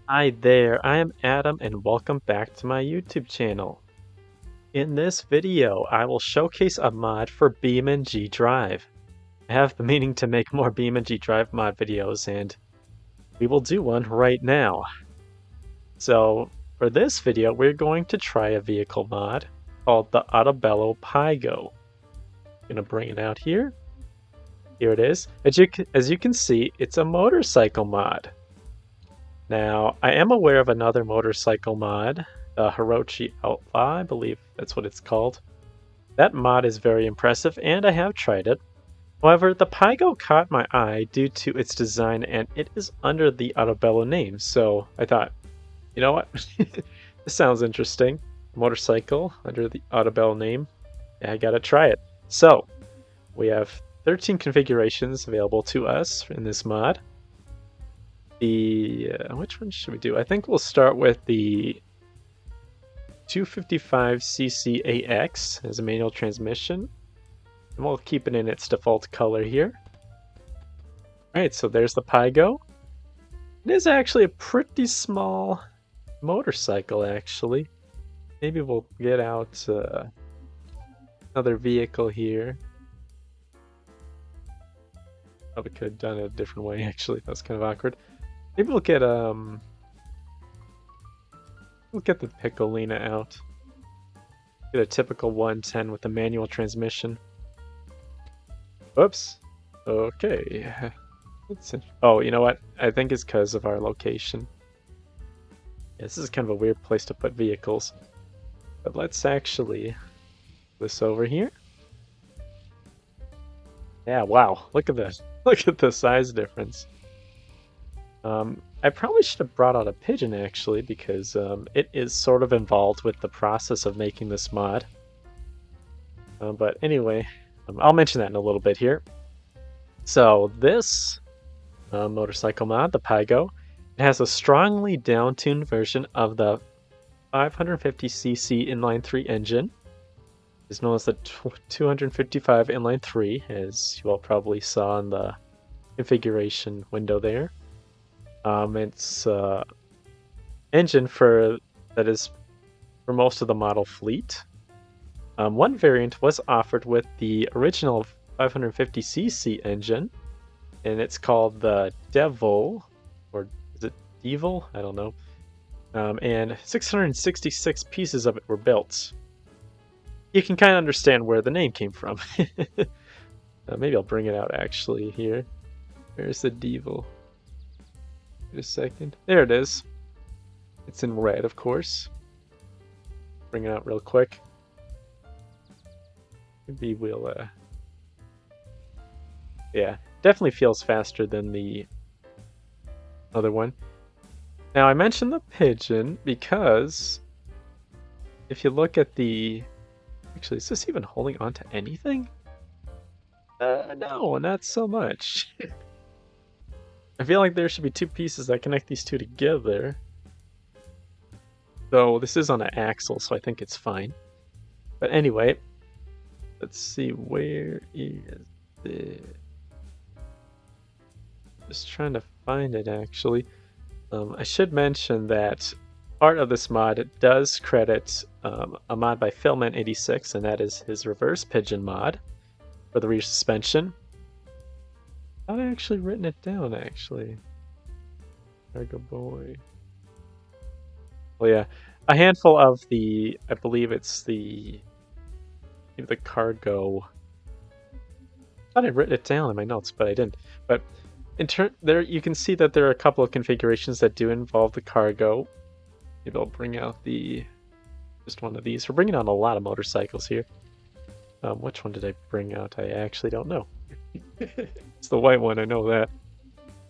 Hi there, I am Adam and welcome back to my YouTube channel. In this video, I will showcase a mod for BeamNG.drive. I have the meaning to make more BeamNG.drive mod videos and we will do one right now. So for this video, we're going to try a vehicle mod called the Autobello Pigo. I'm gonna bring it out here. Here it is. As you can see, it's a motorcycle mod. Now, I am aware of another motorcycle mod, the Hirochi Outlaw, I believe that's what it's called. That mod is very impressive, and I have tried it. However, the Pigo caught my eye due to its design, and it is under the Autobello name, so I thought, you know what? This sounds interesting. Motorcycle under the Autobello name. Yeah, I gotta try it. So, we have 13 configurations available to us in this mod. Which one should we do? I think we'll start with the 255cc AX as a manual transmission, and we'll keep it in its default color here. Alright, so there's the Pigo. It is actually a pretty small motorcycle, actually. Maybe we'll get out another vehicle here. Probably could have done it a different way, actually. That was kind of awkward. Maybe we'll get the Piccolina out. Get a typical 110 with a manual transmission. Oops. Okay. Oh, you know what? I think it's because of our location. Yeah, this is kind of a weird place to put vehicles. But let's actually this over here. Yeah, wow. Look at this. Look at the size difference. I probably should have brought out a pigeon actually, because it is sort of involved with the process of making this mod. But anyway, I'll mention that in a little bit here. So this motorcycle mod, the Pigo, it has a strongly down-tuned version of the 550cc inline 3 engine. It's known as the 255 inline 3, as you all probably saw in the configuration window there. It's engine that is for most of the model fleet. One variant was offered with the original 550cc engine, and it's called the Devil, or is it Devil? I don't know. And 666 pieces of it were built. You can kind of understand where the name came from. Maybe I'll bring it out actually here. Where's the Devil? Wait a second. There it is. It's in red, of course. Bring it out real quick. Maybe we'll, yeah, definitely feels faster than the other one. Now, I mentioned the pigeon because if you look at the... Actually, is this even holding on to anything? No, not so much. I feel like there should be two pieces that connect these two together. Though this is on an axle, so I think it's fine. But anyway, let's see, where is it? Just trying to find it actually. I should mention that part of this mod does credit a mod by Filament86, and that is his reverse pigeon mod for the rear suspension. I've actually written it down, actually. Cargo boy. Well, yeah, a handful of the, I believe it's the cargo. I thought I'd written it down in my notes, but I didn't. But there, you can see that there are a couple of configurations that do involve the cargo. Maybe I'll bring out just one of these. We're bringing out a lot of motorcycles here. Which one did I bring out? I actually don't know. It's the white one, I know that.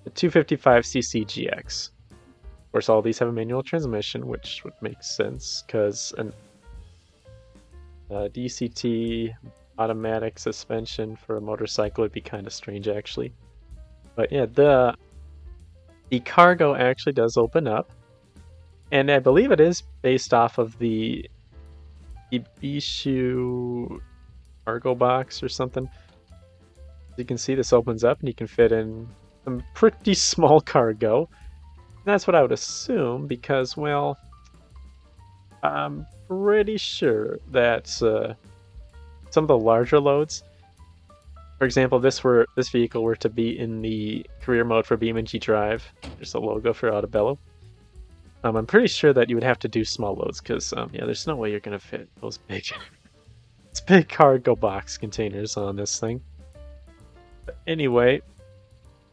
The 255cc GX. Of course, all these have a manual transmission, which would make sense, because an DCT automatic suspension for a motorcycle would be kind of strange, actually. But yeah, the cargo actually does open up, and I believe it is based off of the Ibishu cargo box or something. As you can see, this opens up and you can fit in some pretty small cargo. That's what I would assume because, well, I'm pretty sure that some of the larger loads, for example, this vehicle were to be in the career mode for BeamNG.drive. There's a logo for Autobello. I'm pretty sure that you would have to do small loads because, yeah, there's no way you're gonna fit those big cargo box containers on this thing. But anyway,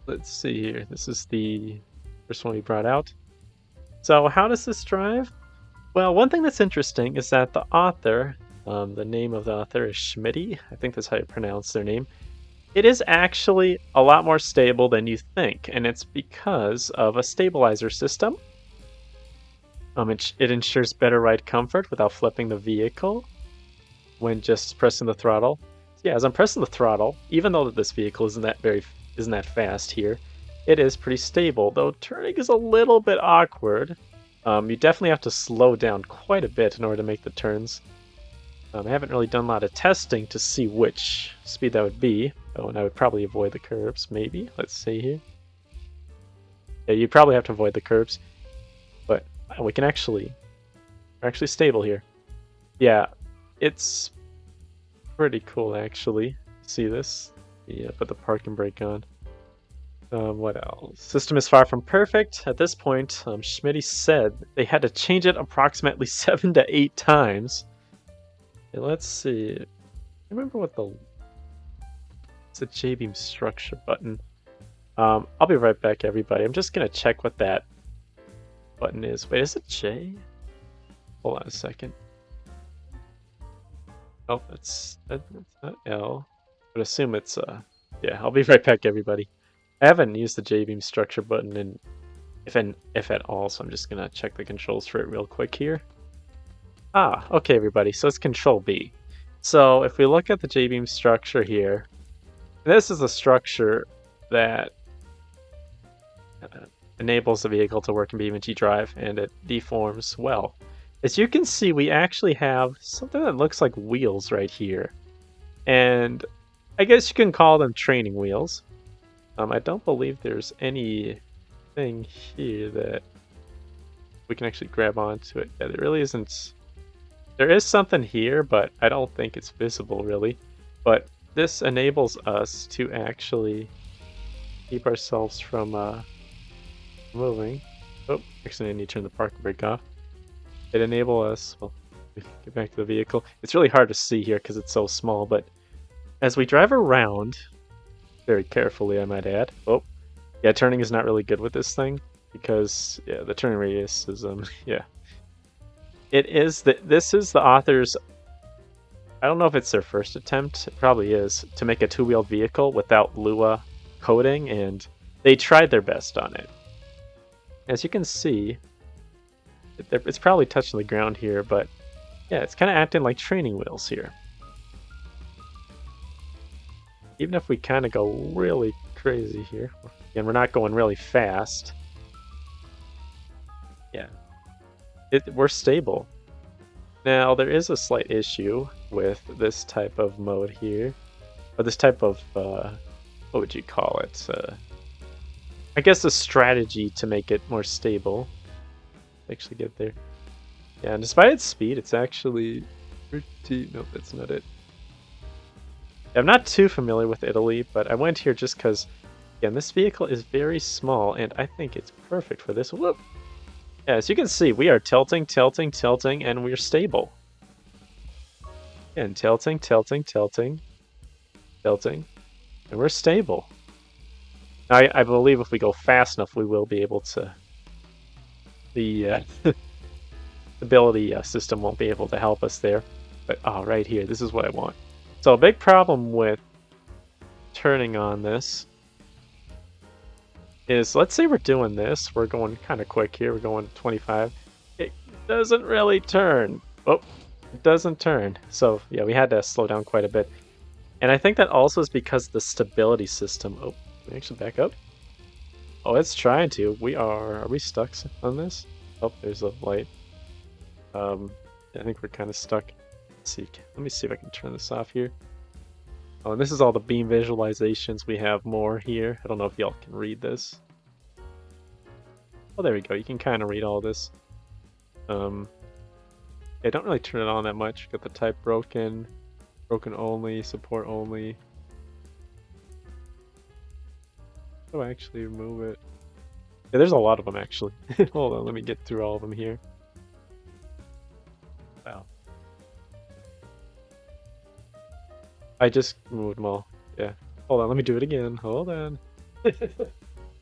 let's see here. This is the first one we brought out. So how does this drive? Well, one thing that's interesting is that the author, the name of the author is Schmitty. I think that's how you pronounce their name. It is actually a lot more stable than you think, and it's because of a stabilizer system. It ensures better ride comfort without flipping the vehicle when just pressing the throttle. Yeah, as I'm pressing the throttle, even though this vehicle isn't that fast here, it is pretty stable, though turning is a little bit awkward. You definitely have to slow down quite a bit in order to make the turns. I haven't really done a lot of testing to see which speed that would be. Oh, and I would probably avoid the curbs, maybe. Let's see here. Yeah, you'd probably have to avoid the curbs. But we can we're actually stable here. Yeah, it's pretty cool actually. See this? Yeah, put the parking brake on. What else? System is far from perfect. At this point, Schmitty said they had to change it approximately 7 to 8 times. Okay, let's see. I remember what it's a J-beam structure button. I'll be right back, everybody. I'm just gonna check what that button is. Wait, is it J? Hold on a second. Oh, that's not L. But assume it's yeah. I'll be right back, everybody. I haven't used the J-beam structure button in if at all, so I'm just gonna check the controls for it real quick here. Ah, okay, everybody. So it's Control B. So if we look at the J-beam structure here, this is a structure that enables the vehicle to work in BeamNGdrive, and it deforms well. As you can see, we actually have something that looks like wheels right here. And I guess you can call them training wheels. I don't believe there's anything here that we can actually grab onto it. Yeah, there really isn't. There is something here, but I don't think it's visible really. But this enables us to actually keep ourselves from moving. Oh, actually I need to turn the parking brake off. It enables us, well, get back to the vehicle. It's really hard to see here because it's so small, but as we drive around, very carefully I might add. Oh, yeah, turning is not really good with this thing because, yeah, the turning radius is, yeah. This is the author's, I don't know if it's their first attempt, it probably is, to make a two-wheeled vehicle without Lua coding, and they tried their best on it. As you can see, it's probably touching the ground here, but yeah, it's kind of acting like training wheels here. Even if we kind of go really crazy here, and we're not going really fast, yeah, we're stable. Now, there is a slight issue with this type of mode here, or this type of, what would you call it? I guess a strategy to make it more stable. Actually get there. Yeah, and despite its speed, it's actually pretty... Nope, that's not it. I'm not too familiar with Italy, but I went here just because, again, this vehicle is very small, and I think it's perfect for this. Whoop! Yeah, as you can see, we are tilting, and we're stable. And tilting, and we're stable. Now, I believe if we go fast enough, we will be able to... The stability system won't be able to help us there. But, oh, right here, this is what I want. So a big problem with turning on this is, let's say we're doing this, we're going kind of quick here, we're going 25. It doesn't really turn. Oh, it doesn't turn. So yeah, we had to slow down quite a bit. And I think that also is because the stability system, oh, can we actually back up? Oh, it's trying to. Are we stuck on this? Oh, there's a light. I think we're kind of stuck. Let's see. Let me see if I can turn this off here. Oh, and this is all the beam visualizations. We have more here. I don't know if y'all can read this. Oh, there we go. You can kind of read all this. Yeah, don't really turn it on that much. Got the type broken, broken only, support only. Oh, actually remove it. Yeah, there's a lot of them actually. Hold on, let me get through all of them here. Wow. I just removed them all. Yeah. Hold on, let me do it again. Hold on.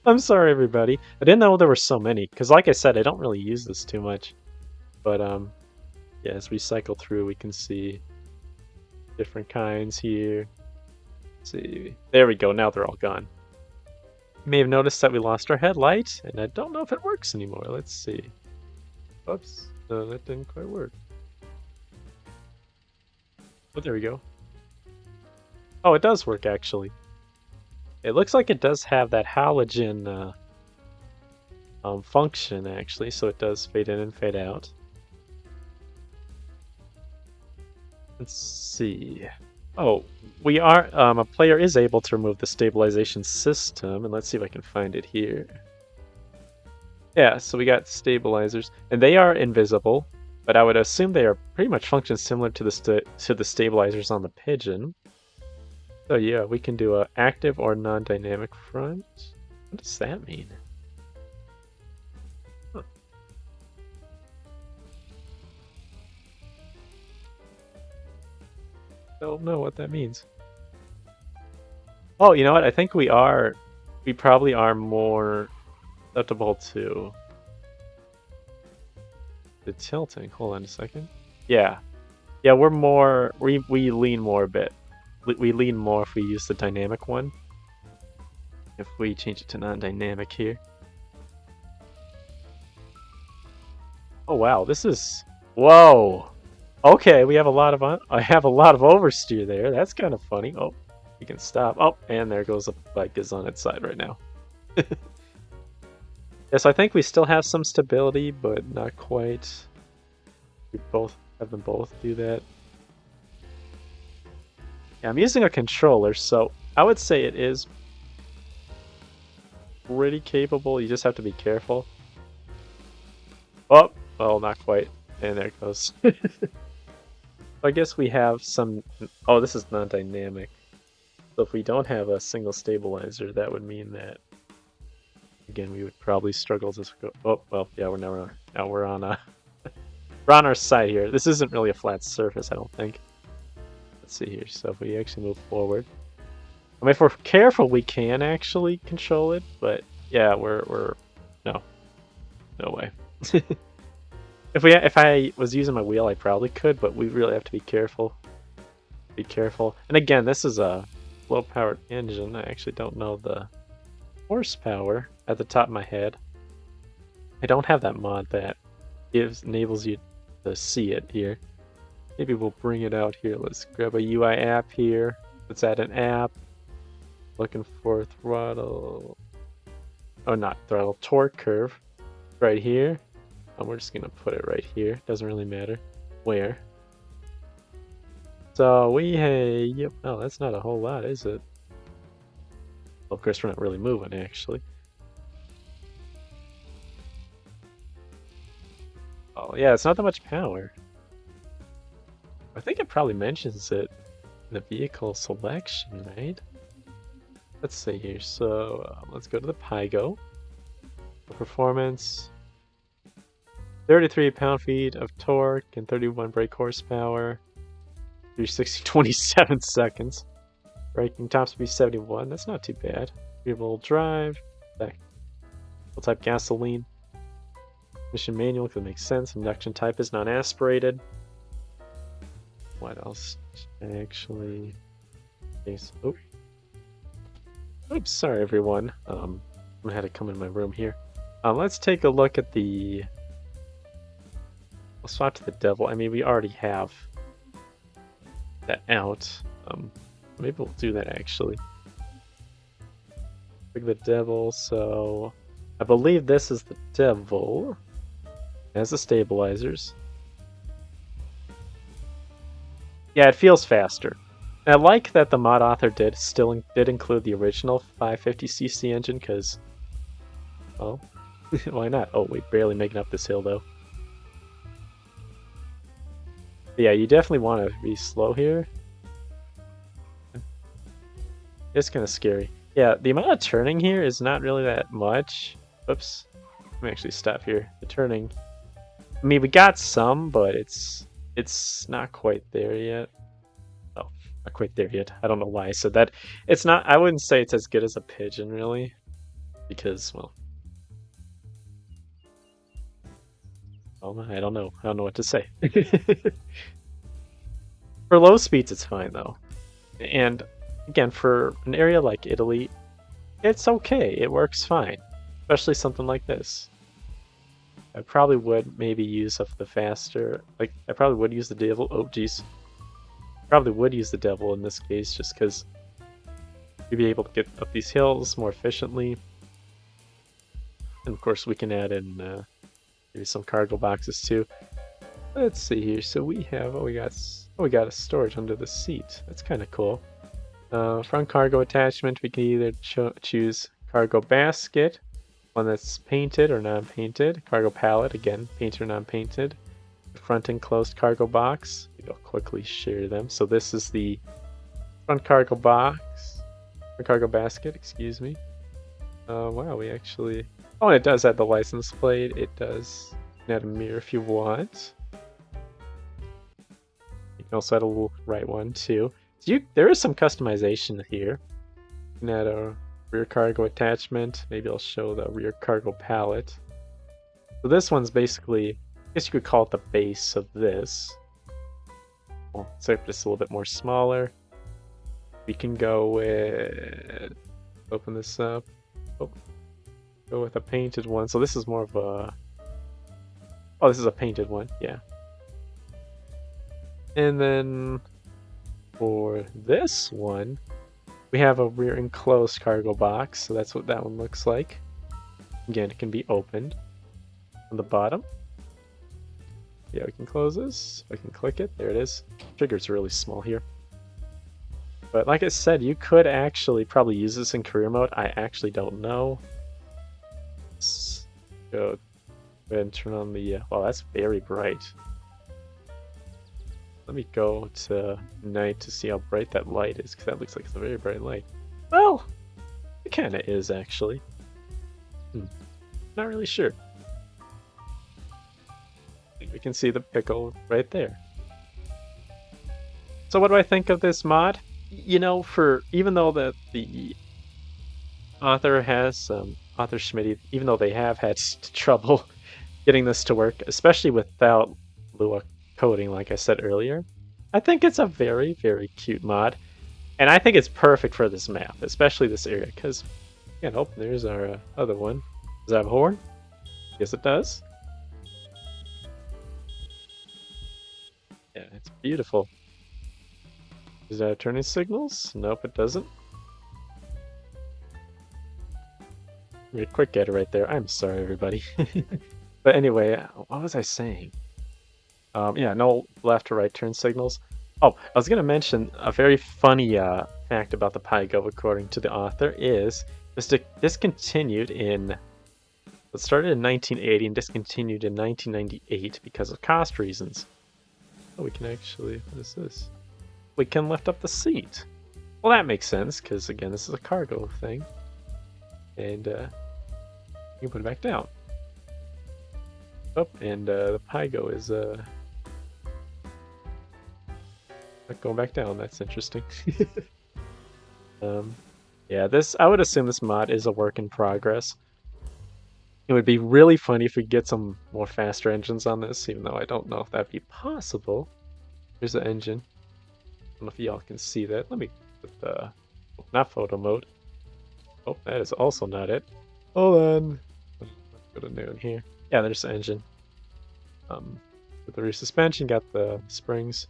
I'm sorry, everybody. I didn't know there were so many, because like I said, I don't really use this too much. But, yeah, as we cycle through, we can see different kinds here. Let's see. There we go. Now they're all gone. You may have noticed that we lost our headlight, and I don't know if it works anymore. Let's see. Oops. No, that didn't quite work. Oh, there we go. Oh, it does work, actually. It looks like it does have that halogen function, actually, so it does fade in and fade out. Let's see. Oh, we are, a player is able to remove the stabilization system, and let's see if I can find it here. Yeah, so we got stabilizers, and they are invisible, but I would assume they are pretty much function similar to the stabilizers on the Pigeon. So yeah, we can do a active or non-dynamic front. What does that mean? Huh. Don't know what that means. Oh, you know what? I think we probably are more susceptible to the tilting. Hold on a second. Yeah. Yeah, we lean more a bit. We lean more if we use the dynamic one. If we change it to non-dynamic here. Oh wow, this is... Whoa! Okay, we have a lot of... I have a lot of oversteer there. That's kind of funny. Oh, we can stop. Oh, and there goes the bike is on its side right now. Yes, I think we still have some stability, but not quite. We both have them both do that. Yeah, I'm using a controller, so I would say it is pretty capable. You just have to be careful. Oh, well, not quite. And there it goes. I guess we have some... Oh, this is non-dynamic. So if we don't have a single stabilizer, that would mean that... Again, we would probably struggle to go... Oh, well, yeah, now we're on we're on our side here. This isn't really a flat surface, I don't think. Let's see here. So if we actually move forward... I mean, if we're careful, we can actually control it, but yeah, we're... No. No way. If I was using my wheel, I probably could, but we really have to be careful. Be careful. And again, this is a low-powered engine. I actually don't know the horsepower at the top of my head. I don't have that mod that enables you to see it here. Maybe we'll bring it out here. Let's grab a UI app here. Let's add an app. Looking for throttle. Oh, not throttle. Torque curve. Right here. And we're just going to put it right here. Doesn't really matter where. So yep. Oh, that's not a whole lot, is it? Well, of course, we're not really moving, actually. Oh, yeah, it's not that much power. I think it probably mentions it in the vehicle selection, right? Let's see here. So let's go to the Pigo. Performance. 33 pound-feet of torque and 31 brake horsepower. 360, 27 seconds. Braking top speed 71. That's not too bad. Rear-wheel drive. Full-type gasoline. Mission manual could make sense. Induction type is non-aspirated. What else? Actually... Oops, sorry everyone. I had to come in my room here. Let's take a look at the... We'll swap to the devil. I mean, we already have that out. Maybe we'll do that actually. Pick the devil, so... I believe this is the devil. It has the stabilizers. Yeah, it feels faster. And I like that the mod author did include the original 550cc engine, because... Well, Why not? Oh, we're barely making up this hill though. But yeah, you definitely want to be slow here. It's kind of scary. Yeah, the amount of turning here is not really that much. Oops. Let me actually stop here. The turning. I mean, we got some, but it's not quite there yet. Oh, not quite there yet. I don't know why I said that. It's not. I wouldn't say it's as good as a pigeon, really, because well, I don't know. I don't know what to say. For low speeds, it's fine though. And again, for an area like Italy, it's okay. It works fine, especially something like this. I probably would maybe use up the faster. Like I probably would use the devil. Oh, geez. Probably would use the devil in this case, just because you'd be able to get up these hills more efficiently. And of course, we can add in maybe some cargo boxes too. Let's see here. So we have we got a storage under the seat. That's kind of cool. Front cargo attachment. We can either choose cargo basket, one that's painted or non-painted. Cargo pallet, again, painted or non-painted. Front enclosed cargo box. I'll quickly share them. So this is the front cargo box, or cargo basket, excuse me. Wow, we actually. Oh, and it does have the license plate. It does add a mirror if you want. You can also add a little right one too. So there is some customization here. You can add a rear cargo attachment. Maybe I'll show the rear cargo pallet. So this one's basically, I guess you could call it the base of this. Well, except it's a little bit more smaller. We can go with, open this up. Oh, go with a painted one. So this is more of a, oh, this is a painted one, yeah. And then for this one, we have a rear enclosed cargo box. So that's what that one looks like. Again, it can be opened on the bottom. Yeah, we can close this. I can click it. There it is. Trigger's really small here. But like I said, you could actually probably use this in career mode. I actually don't know. Let's go ahead and turn on the... well, that's very bright. Let me go to night to see how bright that light is, because that looks like it's a very bright light. Well, it kind of is, actually. Not really sure. We can see the pickle right there. So what do I think of this mod? You know, even though the author has author Schmitty, even though they have had trouble getting this to work, especially without Lua coding, like I said earlier, I think it's a very, very cute mod, and I think it's perfect for this map, especially this area. Because, you know, there's our other one. Does it have a horn? Yes, it does. Yeah, it's beautiful. Does that have turning signals? Nope, it doesn't. Quick getter right there. I'm sorry, everybody. But anyway, what was I saying? Yeah, no left or right turn signals. Oh, I was going to mention a very funny fact about the Pigo, according to the author, is this discontinued in... It started in 1980 and discontinued in 1998 because of cost reasons. Oh, we can actually... What is this? We can lift up the seat. Well, that makes sense, because, again, this is a cargo thing. And you can put it back down. Oh, and the Pigo is not going back down. That's interesting. Yeah, I would assume this mod is a work in progress. It would be really funny if we get some more faster engines on this, even though I don't know if that'd be possible. Here's the engine. I don't know if y'all can see that. Let me put the... not photo mode. Oh, that is also not it. Hold on. Let's go to noon here. Yeah, there's the engine. With the rear suspension, got the springs.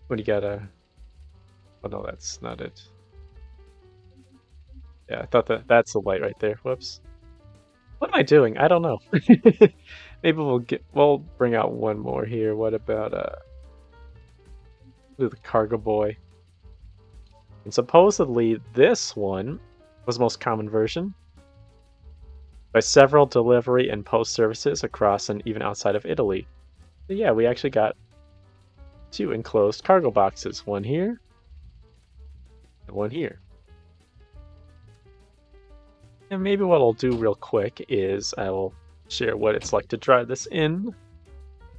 When you got a... Oh no, that's not it. Yeah, I thought that's the light right there. Whoops. What am I doing? I don't know. Maybe we'll bring out one more here. What about the cargo boy? And supposedly this one was the most common version. by several delivery and post services across and even outside of Italy. So yeah, we actually got 2 enclosed cargo boxes, one here and one here. And maybe what I'll do real quick is I will share what it's like to drive this in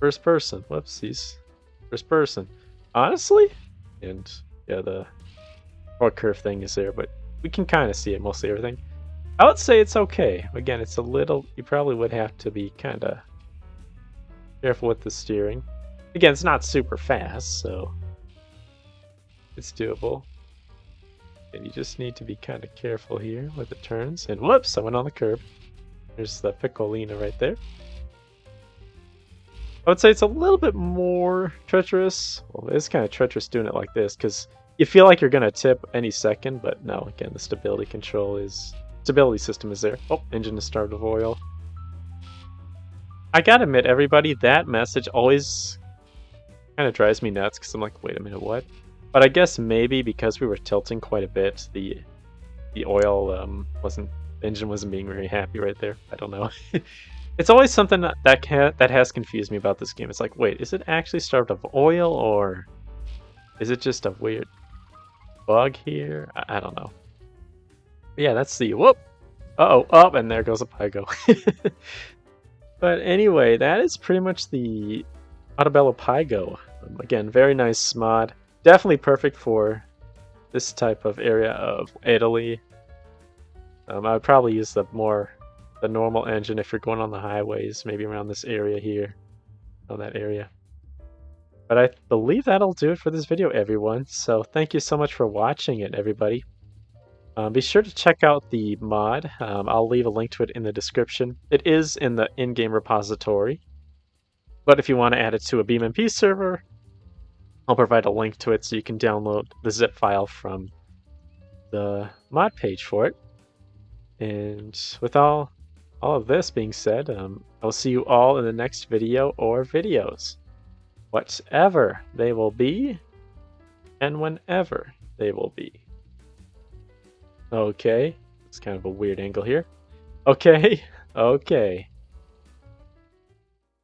first person. Whoopsies. First person. Honestly, and yeah, the torque curve thing is there, but we can kind of see it, mostly everything. I would say it's okay. Again, it's a little, you probably would have to be kind of careful with the steering. Again, it's not super fast, so it's doable. And you just need to be kind of careful here with the turns. And whoops, I went on the curb. There's the Piccolina right there. I would say it's a little bit more treacherous. Well, it's kind of treacherous doing it like this because you feel like you're going to tip any second, but no, again, the stability system is there. Oh, engine is starved of oil. I gotta admit, everybody, that message always kind of drives me nuts because I'm like, wait a minute, what? But I guess maybe because we were tilting quite a bit, the oil engine wasn't being very happy right there. I don't know. It's always something that has confused me about this game. It's like, wait, is it actually starved of oil or is it just a weird bug here? I don't know. But yeah, that's the whoop. Uh-oh, up, and there goes a Pigo. But anyway, that is pretty much the Autobello Pigo. Again, very nice mod. Definitely perfect for this type of area of Italy. I would probably use the normal engine if you're going on the highways, maybe around this area here, on that area. But I believe that'll do it for this video, everyone. So thank you so much for watching it, everybody. Be sure to check out the mod. I'll leave a link to it in the description. It is in the in-game repository. But if you want to add it to a BeamNG server, I'll provide a link to it so you can download the zip file from the mod page for it. And with all of this being said, I'll see you all in the next video or videos. Whatever they will be, and whenever they will be. Okay, it's kind of a weird angle here. Okay, okay.